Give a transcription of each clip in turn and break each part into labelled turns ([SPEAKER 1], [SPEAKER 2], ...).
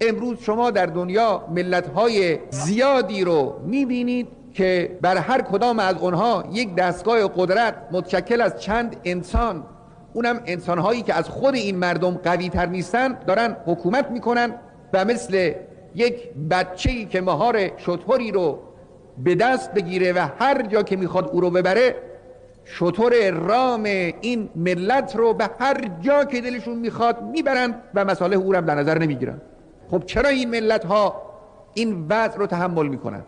[SPEAKER 1] امروز شما در دنیا ملت‌های زیادی رو می‌بینید که بر هر کدام از اونها یک دستگاه قدرت متشکل از چند انسان، اونم انسان‌هایی که از خود این مردم قوی‌تر نیستن، دارن حکومت میکنن و مثل یک بچه‌ای که مهار شتری رو به دست بگیره و هر جا که میخواد او رو ببره، شتر رام این ملت رو به هر جا که دلشون میخواد میبرن و مصالح او رو هم در نظر نمیگیرن. خب چرا این ملت ها این وضع رو تحمل میکنن؟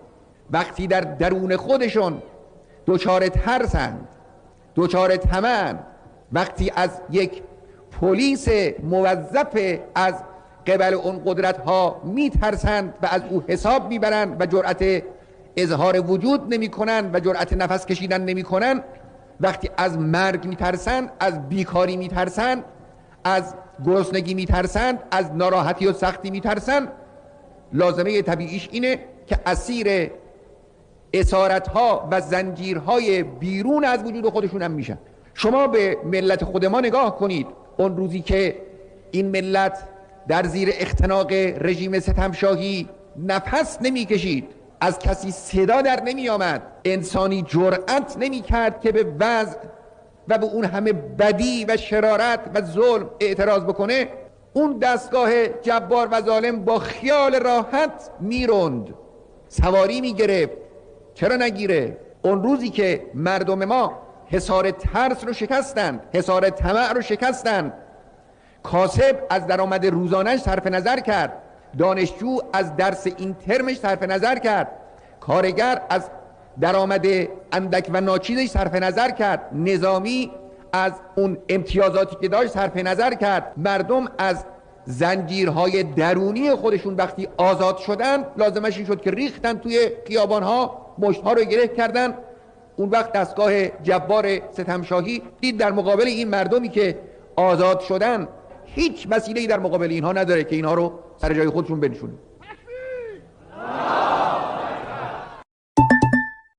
[SPEAKER 1] وقتی در درون خودشون دچار ترسند، دچار طمعند، وقتی از یک پلیس موظف از قبل اون قدرت ها میترسند و از او حساب میبرند و جرأت اظهار وجود نمی کنند و جرأت نفس کشیدن نمی کنند، وقتی از مرگ میترسند، از بیکاری میترسند، از گرسنگی میترسند، از ناراحتی و سختی میترسند، لازمه طبیعیش اینه که اسیر اسارت‌ها و زنجیرهای بیرون از وجود خودشون هم میشن. شما به ملت خود ما نگاه کنید. اون روزی که این ملت در زیر اختناق رژیم ستمشاهی نفس نمیکشید، از کسی صدا در نمی آمد، انسانی جرأت نمی کرد که به وضع و به اون همه بدی و شرارت و ظلم اعتراض بکنه، اون دستگاه جبار و ظالم با خیال راحت میروند، سواری میگرفت. چرا نگیره؟ اون روزی که مردم ما حصار ترس رو شکستند، حصار طمع رو شکستند، کاسب از درآمد روزانه‌اش صرف نظر کرد، دانشجو از درس این ترمش صرف نظر کرد، کارگر از درآمد اندک و ناچیزش صرف نظر کرد، نظامی از اون امتیازاتی که داشت صرف نظر کرد. مردم از زنجیرهای درونی خودشون وقتی آزاد شدن، لازمش این شد که ریختن توی خیابانها، مشتها رو گره کردن. اون وقت دستگاه جبار ستمشاهی دید در مقابل این مردمی که آزاد شدن هیچ وسیله‌ای در مقابل اینها نداره که اینها رو سر جای خودشون بنشونه.